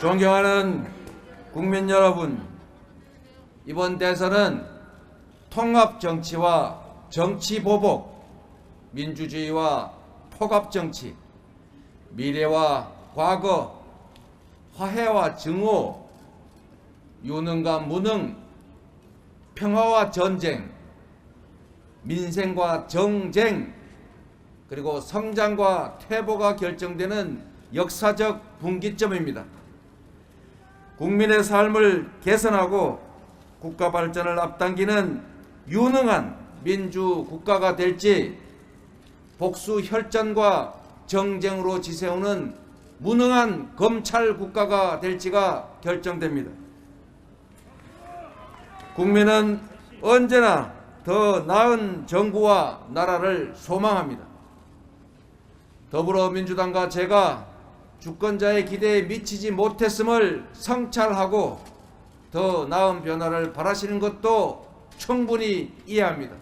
존경하는 국민 여러분, 이번 대선은 통합정치와 정치보복, 민주주의와 폭압정치, 미래와 과거, 화해와 증오, 유능과 무능, 평화와 전쟁, 민생과 정쟁, 그리고 성장과 퇴보가 결정되는 역사적 분기점입니다. 국민의 삶을 개선하고 국가 발전을 앞당기는 유능한 민주 국가가 될지, 복수 혈전과 정쟁으로 지새우는 무능한 검찰 국가가 될지가 결정됩니다. 국민은 언제나 더 나은 정부와 나라를 소망합니다. 더불어민주당과 제가 주권자의 기대에 미치지 못했음을 성찰하고 더 나은 변화를 바라시는 것도 충분히 이해합니다.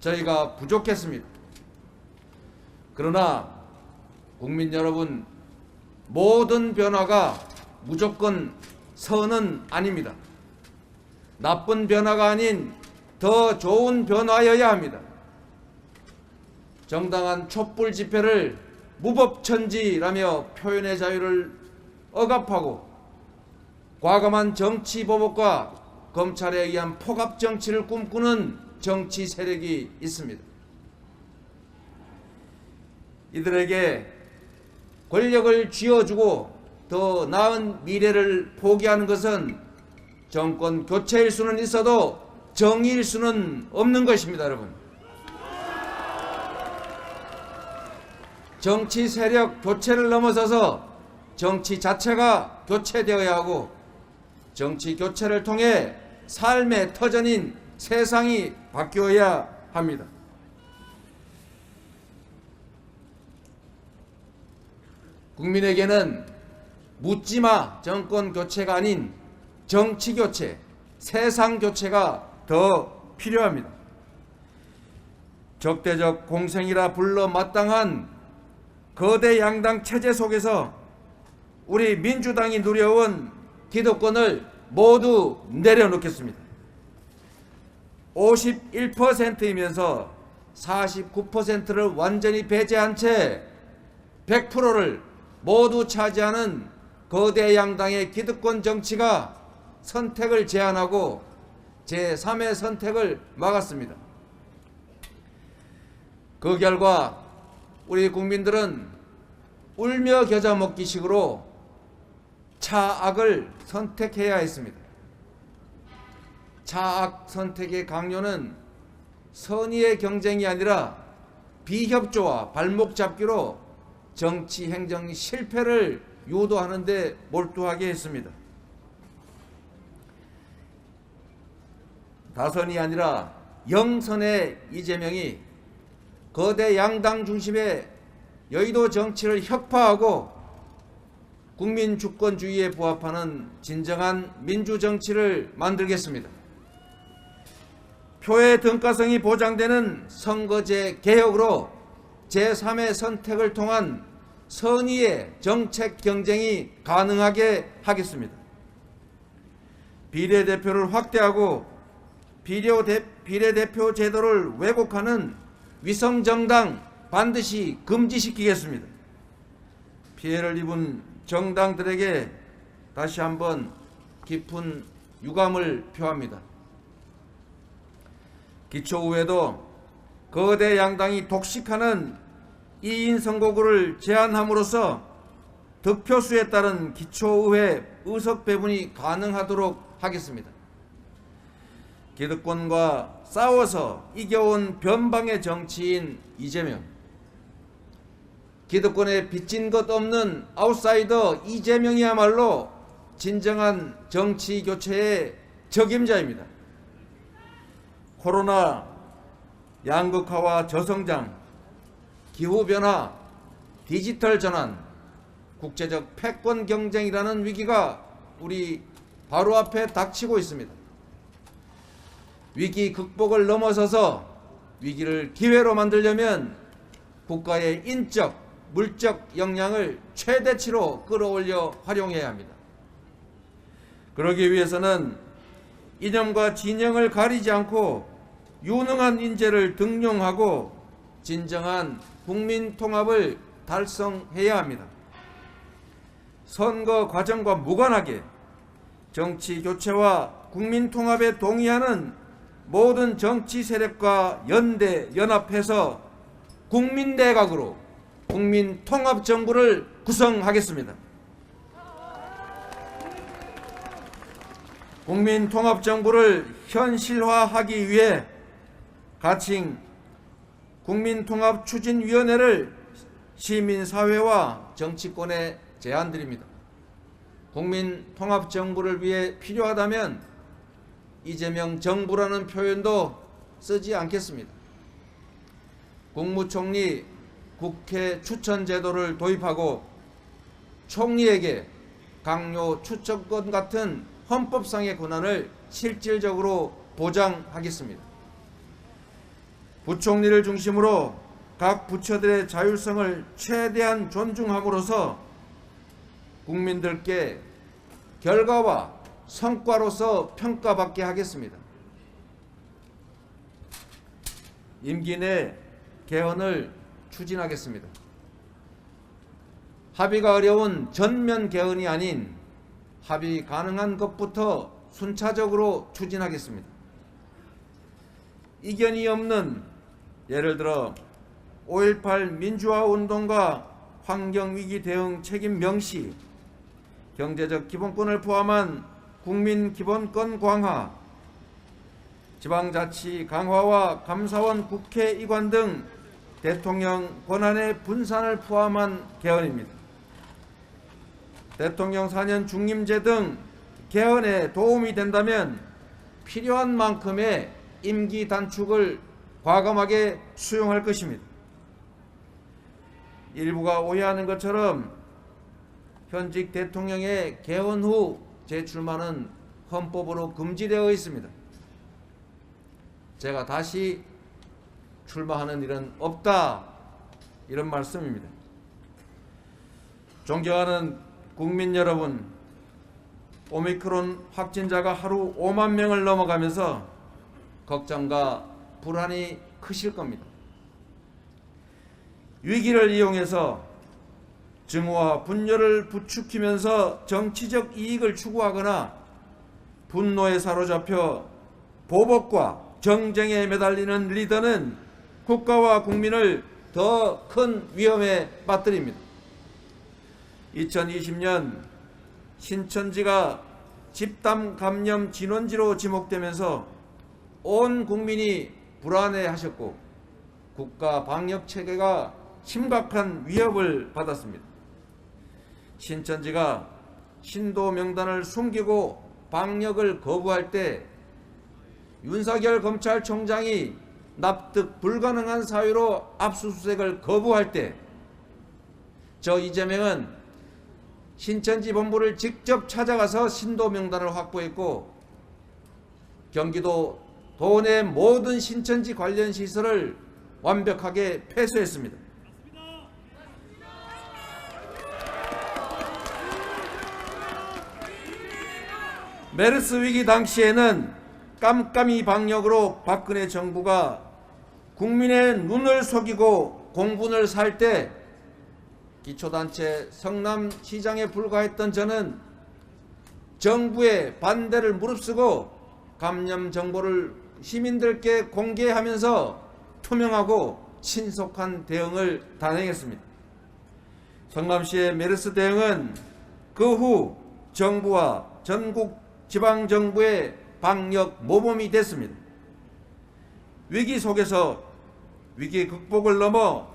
저희가 부족했습니다. 그러나 국민 여러분, 모든 변화가 무조건 선은 아닙니다. 나쁜 변화가 아닌 더 좋은 변화여야 합니다. 정당한 촛불 집회를 무법천지라며 표현의 자유를 억압하고 과감한 정치 보복과 검찰에 의한 폭압 정치를 꿈꾸는 정치 세력이 있습니다. 이들에게 권력을 쥐어주고 더 나은 미래를 포기하는 것은 정권 교체일 수는 있어도 정의일 수는 없는 것입니다, 여러분. 정치 세력 교체를 넘어서서 정치 자체가 교체되어야 하고, 정치 교체를 통해 삶의 터전인 세상이 바뀌어야 합니다. 국민에게는 묻지마 정권 교체가 아닌 정치 교체, 세상 교체가 더 필요합니다. 적대적 공생이라 불러 마땅한 거대 양당 체제 속에서 우리 민주당이 누려온 기득권을 모두 내려놓겠습니다. 51%이면서 49%를 완전히 배제한 채 100%를 모두 차지하는 거대 양당의 기득권 정치가 선택을 제한하고 제3의 선택을 막았습니다. 그 결과 우리 국민들은 울며 겨자 먹기식으로 차악을 선택해야 했습니다. 차악 선택의 강요는 선의의 경쟁이 아니라 비협조와 발목 잡기로 정치 행정 실패를 유도하는 데 몰두하게 했습니다. 다선이 아니라 영선의 이재명이 거대 양당 중심의 여의도 정치를 혁파하고 국민 주권주의에 부합하는 진정한 민주정치를 만들겠습니다. 표의 등가성이 보장되는 선거제 개혁으로 제3의 선택을 통한 선의의 정책 경쟁이 가능하게 하겠습니다. 비례대표를 확대하고 비례대표 제도를 왜곡하는 위성정당 반드시 금지시키겠습니다. 피해를 입은 정당들에게 다시 한번 깊은 유감을 표합니다. 기초의회도 거대 양당이 독식하는 2인 선거구를 제한함으로써 득표수에 따른 기초의회 의석 배분이 가능하도록 하겠습니다. 기득권과 싸워서 이겨온 변방의 정치인 이재명, 기득권에 빚진 것 없는 아웃사이더 이재명이야말로 진정한 정치 교체의 적임자입니다. 코로나, 양극화와 저성장, 기후변화, 디지털 전환, 국제적 패권 경쟁이라는 위기가 우리 바로 앞에 닥치고 있습니다. 위기 극복을 넘어서서 위기를 기회로 만들려면 국가의 인적, 물적 역량을 최대치로 끌어올려 활용해야 합니다. 그러기 위해서는 이념과 진영을 가리지 않고 유능한 인재를 등용하고 진정한 국민 통합을 달성해야 합니다. 선거 과정과 무관하게 정치 교체와 국민 통합에 동의하는 모든 정치 세력과 연합해서 국민대각으로 국민 통합 정부를 구성하겠습니다. 국민 통합 정부를 현실화하기 위해 가칭 국민통합추진위원회를 시민사회와 정치권에 제안드립니다. 국민통합정부를 위해 필요하다면 이재명 정부라는 표현도 쓰지 않겠습니다. 국무총리 국회 추천 제도를 도입하고 총리에게 강요 추천권 같은 헌법상의 권한을 실질적으로 보장하겠습니다. 부총리를 중심으로 각 부처들의 자율성을 최대한 존중함으로써 국민들께 결과와 성과로서 평가받게 하겠습니다. 임기 내 개헌을 추진하겠습니다. 합의가 어려운 전면 개헌이 아닌 합의 가능한 것부터 순차적으로 추진하겠습니다. 이견이 없는 예를 들어 5.18 민주화운동과 환경위기 대응 책임 명시, 경제적 기본권을 포함한 국민기본권 강화, 지방자치 강화와 감사원 국회 이관 등 대통령 권한의 분산을 포함한 개헌입니다. 대통령 4년 중임제 등 개헌에 도움이 된다면 필요한 만큼의 임기 단축을 과감하게 수용할 것입니다. 일부가 오해하는 것처럼 현직 대통령의 개헌 후 재출마는 헌법으로 금지되어 있습니다. 제가 다시 출마하는 일은 없다, 이런 말씀입니다. 존경하는 국민 여러분, 오미크론 확진자가 하루 5만 명을 넘어가면서 걱정과 불안이 크실 겁니다. 위기를 이용해서 증오와 분열을 부추기면서 정치적 이익을 추구하거나 분노에 사로잡혀 보복과 정쟁에 매달리는 리더는 국가와 국민을 더 큰 위험에 빠뜨립니다. 2020년 신천지가 집단 감염 진원지로 지목되면서 온 국민이 불안해하셨고 국가 방역 체계가 심각한 위협을 받았습니다. 신천지가 신도 명단을 숨기고 방역을 거부할 때 윤석열 검찰총장이 납득 불가능한 사유로 압수수색을 거부할 때 저 이재명은 신천지 본부를 직접 찾아가서 신도 명단을 확보했고 경기도 도내 모든 신천지 관련 시설을 완벽하게 폐쇄했습니다. 메르스 위기 당시에는 깜깜이 방역으로 박근혜 정부가 국민의 눈을 속이고 공분을 살 때 기초단체 성남시장에 불과했던 저는 정부의 반대를 무릅쓰고 감염 정보를 시민들께 공개하면서 투명하고 신속한 대응을 단행했습니다. 성남시의 메르스 대응은 그 후 정부와 전국 지방정부의 방역 모범이 됐습니다. 위기 속에서 위기 극복을 넘어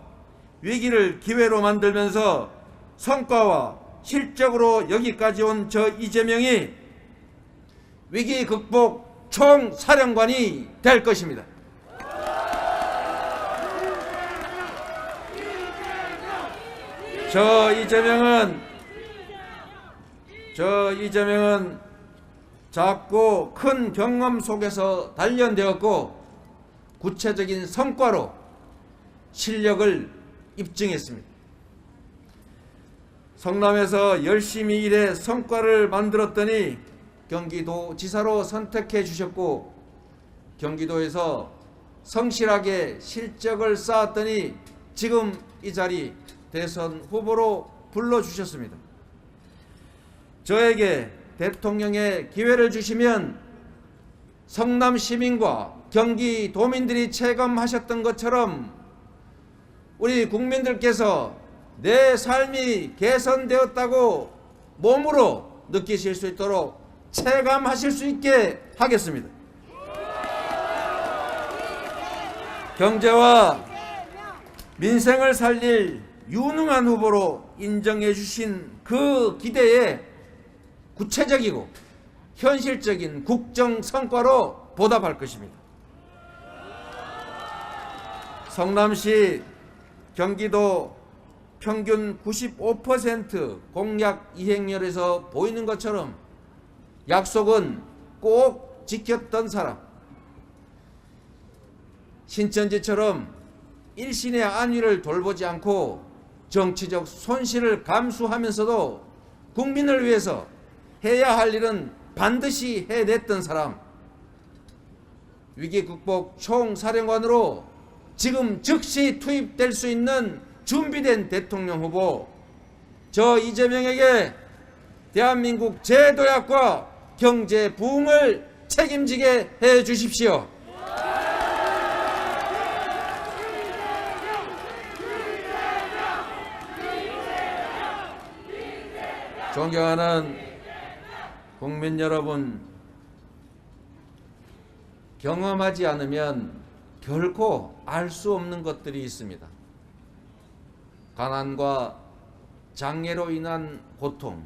위기를 기회로 만들면서 성과와 실적으로 여기까지 온 저 이재명이 위기 극복 총사령관이 될 것입니다. 저 이재명은 작고 큰 경험 속에서 단련되었고 구체적인 성과로 실력을 입증했습니다. 성남에서 열심히 일해 성과를 만들었더니 경기도지사로 선택해 주셨고, 경기도에서 성실하게 실적을 쌓았더니 지금 이 자리 대선 후보로 불러주셨습니다. 저에게 대통령의 기회를 주시면 성남 시민과 경기도민들이 체감하셨던 것처럼 우리 국민들께서 내 삶이 개선되었다고 몸으로 느끼실 수 있도록 체감하실 수 있게 하겠습니다. 경제와 민생을 살릴 유능한 후보로 인정해 주신 그 기대에 구체적이고 현실적인 국정 성과로 보답할 것입니다. 성남시, 경기도 평균 95% 공약 이행률에서 보이는 것처럼 약속은 꼭 지켰던 사람, 신천지처럼 일신의 안위를 돌보지 않고 정치적 손실을 감수하면서도 국민을 위해서 해야 할 일은 반드시 해냈던 사람, 위기 극복 총사령관으로 지금 즉시 투입될 수 있는 준비된 대통령 후보, 저 이재명에게 대한민국 재도약과 경제 부흥을 책임지게 해 주십시오. 존경하는 국민 여러분, 경험하지 않으면 결코 알 수 없는 것들이 있습니다. 가난과 장애로 인한 고통,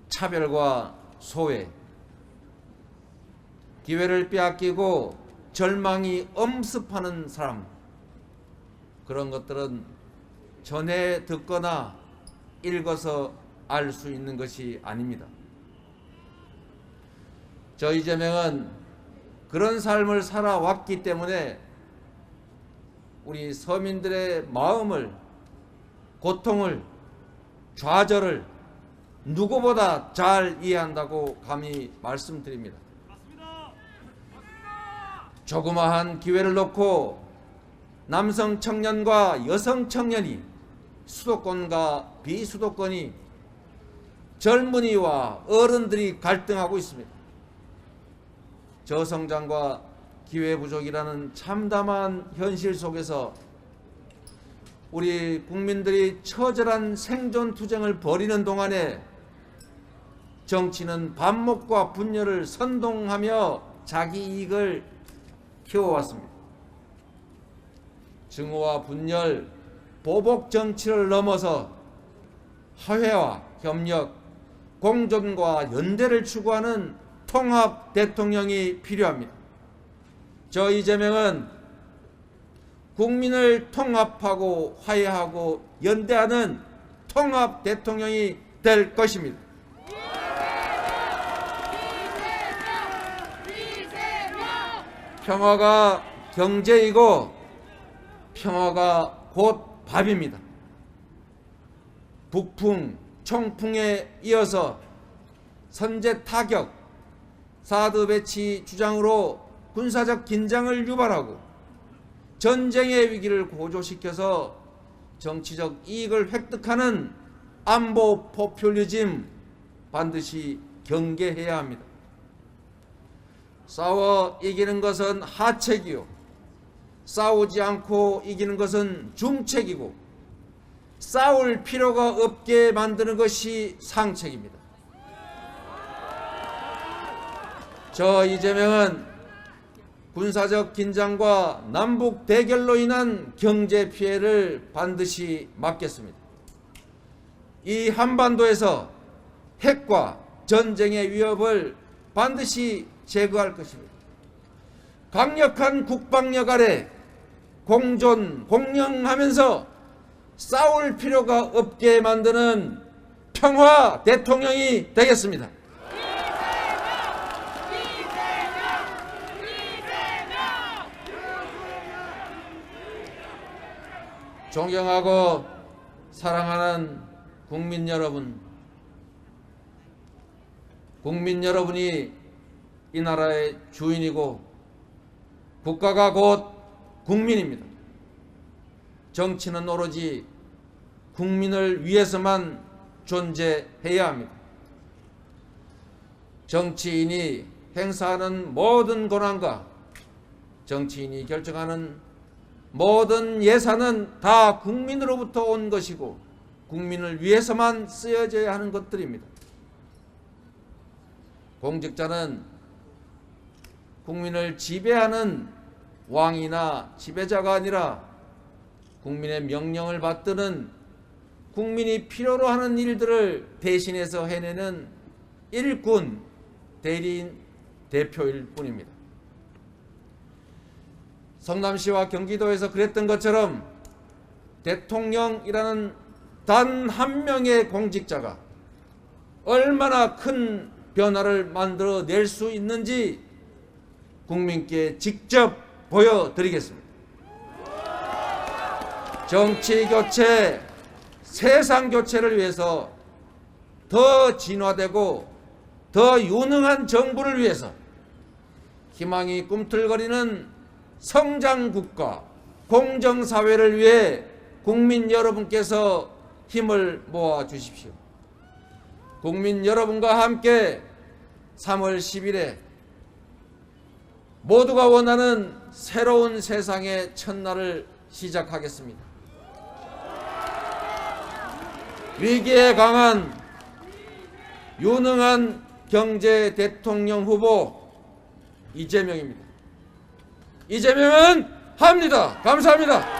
차별과 소외, 기회를 빼앗기고 절망이 엄습하는 사람, 그런 것들은 전해 듣거나 읽어서 알 수 있는 것이 아닙니다. 저 이재명은 그런 삶을 살아왔기 때문에 우리 서민들의 마음을, 고통을, 좌절을 누구보다 잘 이해한다고 감히 말씀드립니다. 조그마한 기회를 놓고 남성 청년과 여성 청년이, 수도권과 비수도권이, 젊은이와 어른들이 갈등하고 있습니다. 저성장과 기회 부족이라는 참담한 현실 속에서 우리 국민들이 처절한 생존 투쟁을 벌이는 동안에 정치는 반목과 분열을 선동하며 자기 이익을 키워왔습니다. 증오와 분열, 보복 정치를 넘어서 화해와 협력, 공존과 연대를 추구하는 통합 대통령이 필요합니다. 저 이재명은 국민을 통합하고 화해하고 연대하는 통합 대통령이 될 것입니다. 평화가 경제이고 평화가 곧 밥입니다. 북풍, 청풍에 이어서 선제 타격, 사드 배치 주장으로 군사적 긴장을 유발하고 전쟁의 위기를 고조시켜서 정치적 이익을 획득하는 안보 포퓰리즘 반드시 경계해야 합니다. 싸워 이기는 것은 하책이요, 싸우지 않고 이기는 것은 중책이고, 싸울 필요가 없게 만드는 것이 상책입니다. 저 이재명은 군사적 긴장과 남북 대결로 인한 경제 피해를 반드시 막겠습니다. 이 한반도에서 핵과 전쟁의 위협을 반드시 제거할 것입니다. 강력한 국방력 아래 공존, 공영하면서 싸울 필요가 없게 만드는 평화 대통령이 되겠습니다. 존경하고 사랑하는 국민 여러분이 이 나라의 주인이고 국가가 곧 국민입니다. 정치는 오로지 국민을 위해서만 존재해야 합니다. 정치인이 행사하는 모든 권한과 정치인이 결정하는 모든 예산은 다 국민으로부터 온 것이고 국민을 위해서만 쓰여져야 하는 것들입니다. 공직자는 국민을 지배하는 왕이나 지배자가 아니라 국민의 명령을 받드는 국민이 필요로 하는 일들을 대신해서 해내는 일꾼, 대리인, 대표일 뿐입니다. 성남시와 경기도에서 그랬던 것처럼 대통령이라는 단 한 명의 공직자가 얼마나 큰 변화를 만들어낼 수 있는지 국민께 직접 보여드리겠습니다. 정치 교체, 세상 교체를 위해서 더 진화되고 더 유능한 정부를 위해서 희망이 꿈틀거리는 성장국가, 공정사회를 위해 국민 여러분께서 힘을 모아 주십시오. 국민 여러분과 함께 3월 10일에 모두가 원하는 새로운 세상의 첫날을 시작하겠습니다. 위기에 강한 유능한 경제 대통령 후보 이재명입니다. 이재명은 합니다. 감사합니다.